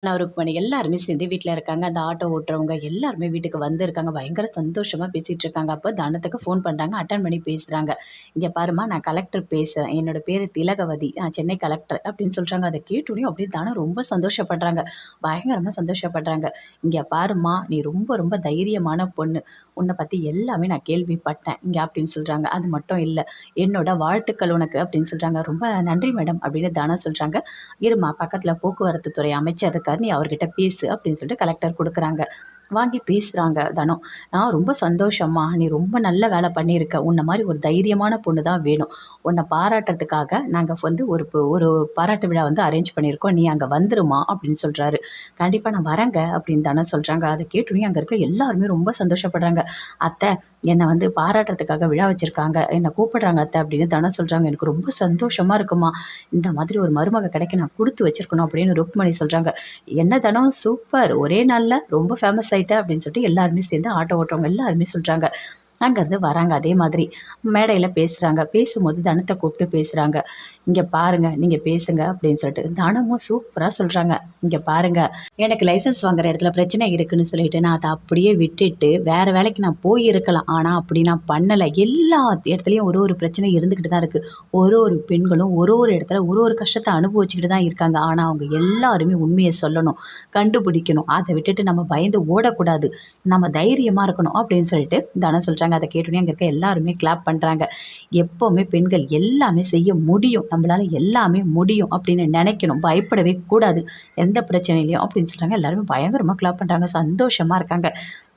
நான் ருக்மணி எல்லாருமே சேர்ந்து வீட்ல இருக்காங்க. அந்த ஆட்டோ ஓட்டுறவங்க எல்லாருமே வீட்டுக்கு வந்திருக்காங்க. பயங்கர சந்தோஷமா பேசிட்டு இருக்காங்க. அப்போ தனத்துக்கு ஃபோன் பண்றாங்க. அட்டெண்ட் பண்ணி பேசுறாங்க. "இங்க பாரும்மா, நான் கலெக்டர் பேசுறேன். என்னோட பேரு திலகவதி. நான் சென்னை கலெக்டர்" அப்படின்னு சொல்றாங்க. அத கேட்டோனயும் அப்படியே தனம் ரொம்ப சந்தோஷப்படுறாங்க. பயங்கரமா சந்தோஷப்படுறாங்க. "இங்க பாரும்மா, நீ ரொம்ப ரொம்ப தைரியமான பொண்ணு. உன்ன பத்தி எல்லாமே நான் கேள்விப்பட்டேன் இங்க" அப்படின்னு சொல்றாங்க. "அது மட்டும் இல்ல, என்னோட வாழ்த்துக்கள் உனக்கு" அப்படின்னு சொல்றாங்க. "ரொம்ப நன்றி மேடம்" அப்படின்னு தனம் சொல்றாங்க. "இரும்மா, பக்கத்துல போக்குவரத்து துறை அமைச்சர் இருக்காரு, நீ அவர்கிட்ட பேசு" அப்படின்னு சொல்லிட்டு கலெக்டர் குடுக்குறாங்க. வாங்கி பேசுறாங்க தனம். ரொம்ப சந்தோஷம்மா. நீ ரொம்ப நல்ல வேலை பண்ணியிருக்க. உன்ன மாரி ஒரு தைரியமான பொண்ணு தான் வேணும். உன்ன பாராட்டுறதுக்காக நாங்க வந்து ஒரு பாராட்டு விழா வந்து அரேஞ்ச் பண்ணியிருக்கோம். நீ அங்க வந்துருமா" அப்படின்னு சொல்றாரு. "கண்டிப்பா நான் வரேங்க" அப்படின்னு தனம் சொல்றாங்க. அத கேட்டோனே அங்க இருக்க எல்லாருமே ரொம்ப சந்தோஷப்படுறாங்க. "அத்தை, என்ன வந்து பாராட்டுறதுக்காக விழா வச்சிருக்காங்க. என்ன கூப்பிடுறாங்க அத்தை" அப்படின்னு தனம் சொல்றாங்க. "எனக்கு ரொம்ப சந்தோஷமா இருக்கும்மா. இந்த மாதிரி ஒரு மருமக கிடைக்க நான் குடுத்து வச்சிருக்கணும்" அப்படின்னு ருக்மணி சொல்றாங்க. "என்ன தனம், சூப்பர்! ஒரே நாள்ல ரொம்ப ஃபேமஸ் ஆயிட்ட" அப்படின்னு சொல்லிட்டு எல்லாருமே சேர்ந்து ஆட்டோ ஓட்டுறவங்க எல்லாருமே சொல்றாங்க. அங்கேருந்து வராங்க. அதே மாதிரி மேடையில பேசுறாங்க. பேசும்போது தனத்த கூப்பிட்டு பேசுறாங்க. "இங்க பாருங்க, நீங்க பேசுங்க" அப்படின்னு சொல்லிட்டு. தனமும் சூப்பரா சொல்றாங்க. "இங்க பாருங்க, எனக்கு லைசென்ஸ் வாங்குற இடத்துல பிரச்சனை இருக்குன்னு சொல்லிட்டு நான் அத அப்படியே விட்டுட்டு வேற வேலைக்கு நான் போயிருக்கலாம். ஆனா அப்படி நான் பண்ணல. எல்லா இடத்துலயும் ஒரு ஒரு பிரச்சனை இருந்துகிட்டு தான் இருக்கு. ஒரு ஒரு பெண்களும் ஒரு ஒரு இடத்துல ஒரு ஒரு கஷ்டத்த அனுபவிச்சுக்கிட்டு தான் இருக்காங்க. ஆனா அவங்க எல்லாருமே உண்மைய சொல்லணும், கண்டுபிடிக்கணும். அத விட்டுட்டு நம்ம பயந்து ஓடக்கூடாது. நம்ம தைரியமா இருக்கணும்" அப்படின்னு சொல்லிட்டு தனம் சொல்றாங்க. அத கேட்டோனே அங்க இருக்க எல்லாருமே கிளாப் பண்றாங்க. எப்பவுமே பெண்கள் எல்லாமே செய்ய முடியும். நம்மளால எல்லாமே முடியும் அப்படின்னு நினைக்கணும். பயப்படவே கூடாது எந்த பிரச்சனையிலயும் அப்படின்னு சொல்றாங்க. எல்லாருமே பயங்கரமா கிளாப் பண்றாங்க. சந்தோஷமா இருக்காங்க.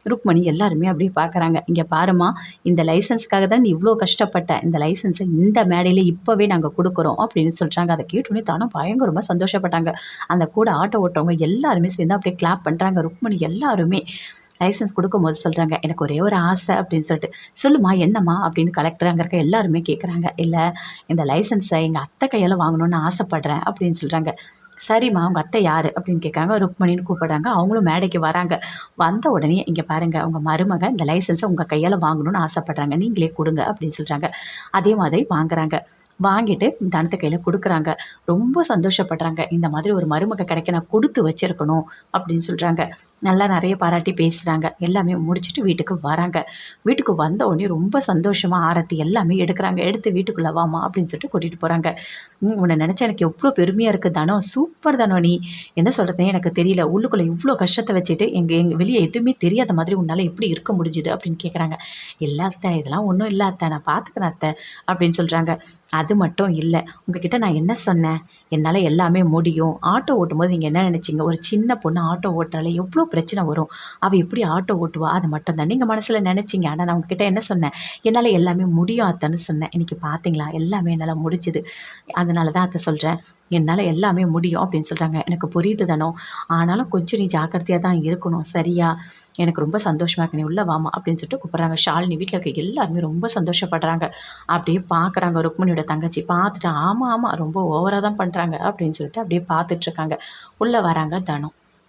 ருக்மணி எல்லாருமே அப்படியே பார்க்குறாங்க. "இங்க பாரும்மா, இந்த லைசென்ஸ்க்காக தான் நீ இவ்ளோ கஷ்டப்பட்ட. இந்த லைசென்ஸ இந்த மேடையில இப்பவே நாங்க குடுக்குறோம்" அப்படின்னு சொல்றாங்க. அத கேட்டோனே தானும் பயங்கரமா சந்தோஷப்பட்டாங்க. அந்த கூட ஆட்டோ ஓட்டுறவங்க எல்லாருமே சேர்ந்து அப்படியே கிளாப் பண்றாங்க. ருக்மணி எல்லாருமே லைசென்ஸ் குடுக்கும்போது சொல்றாங்க, "எனக்கு ஒரே ஒரு ஆசை" அப்படின்னு சொல்லிட்டு. "சொல்லுமா, என்னம்மா?" அப்படின்னு கலெக்டர் அங்க இருக்க எல்லாருமே கேட்குறாங்க. "இல்ல, இந்த லைசென்ஸ எங்க அத்தை கையால வாங்கணும்னு ஆசைப்படுறேன்" அப்படின்னு சொல்றாங்க. "சரிம்மா, உங்க அத்தை யாரு?" அப்படின்னு கேட்குறாங்க. ருக்மணின்னு கூப்பிடுறாங்க. அவங்களும் மேடைக்கு வராங்க. வந்த உடனே, "இங்க பாருங்க, உங்க மருமக இந்த லைசென்ஸ உங்க கையால வாங்கணும்னு ஆசைப்படுறாங்க. நீங்களே குடுங்க" அப்படின்னு சொல்றாங்க. அதே மாதிரி வாங்குறாங்க. வாங்கிட்டு தனத்து கையில குடுக்குறாங்க. ரொம்ப சந்தோஷப்படுறாங்க. "இந்த மாதிரி ஒரு மருமக கிடைக்க நான் குடுத்து வச்சிருக்கணும்" அப்படின்னு சொல்றாங்க. நல்லா நெறைய பாராட்டி பேசுறாங்க. எல்லாமே முடிச்சுட்டு வீட்டுக்கு வராங்க. வீட்டுக்கு வந்த உடனே ரொம்ப சந்தோஷமா ஆரத்தி எல்லாமே எடுக்குறாங்க. எடுத்து "வீட்டுக்குள்ள வாம்மா" அப்படின்னு சொல்லிட்டு கூட்டிட்டு போறாங்க. உன்ன நெனச்சா எனக்கு எவ்ளோ பெருமையா இருக்கு தனம். சூப்பர் தனம் நீ. என்ன சொல்றதுன்னே எனக்கு தெரியல. உள்ளுக்குள்ள இவ்ளோ கஷ்டத்த வச்சுட்டு எங்க எங்க வெளிய எதுவுமே தெரியாத மாதிரி உன்னால எப்படி இருக்க முடிஞ்சுது?" அப்படின்னு கேட்குறாங்க. "இல்ல அத்த, இதெல்லாம் ஒண்ணும் இல்ல அத்த. நான் பார்த்துக்கிறேன் அத்த" அப்படின்னு சொல்றாங்க. "அது மட்டும் இல்ல. உங்ககிட்ட நான் என்ன சொன்னேன்? என்னால எல்லாமே முடியும். ஆட்டோ ஓட்டும்போது நீங்க என்ன நெனச்சீங்க? ஒரு சின்ன பொண்ணு ஆட்டோ ஓட்டுறாளே, எவ்ளோ பிரச்சனை வரும். அவ எப்படி ஆட்டோ ஓட்டுவா? அது மட்டும் தான் நீங்க மனசுல நெனச்சீங்க. ஆனா நான் உங்ககிட்ட என்ன சொன்னேன்? என்னால எல்லாமே முடியும் அத்தன்னு சொன்னேன். இன்னைக்கு பார்த்தீங்களா? எல்லாமே என்னால முடிஞ்சுது. அதனால தான் அத்த சொல்றேன். என்னால எல்லாமே முடியும்" அப்படின்னு சொல்றாங்க. "எனக்கு புரியுது தனம். ஆனாலும் கொஞ்சம் நீ ஜாக்கிரதையா தான் இருக்கணும். சரியா? எனக்கு ரொம்ப சந்தோஷமா இருக்கு. நீ உள்ள வாம்மா" அப்படின்னு சொல்லிட்டு கூப்பிடுறாங்க. ஷாலினி வீட்ல இருக்க எல்லாருமே ரொம்ப சந்தோஷப்படுறாங்க. அப்படியே பார்க்குறாங்க ருக்மணியோட தங்கச்சி. பார்த்துட்டு, "ஆமா, ஆமா, ரொம்ப ஓவரா தான் பண்றாங்க" அப்படின்னு சொல்லிட்டு அப்படியே பார்த்துட்டு இருக்காங்க. உள்ள வராங்க தனம்.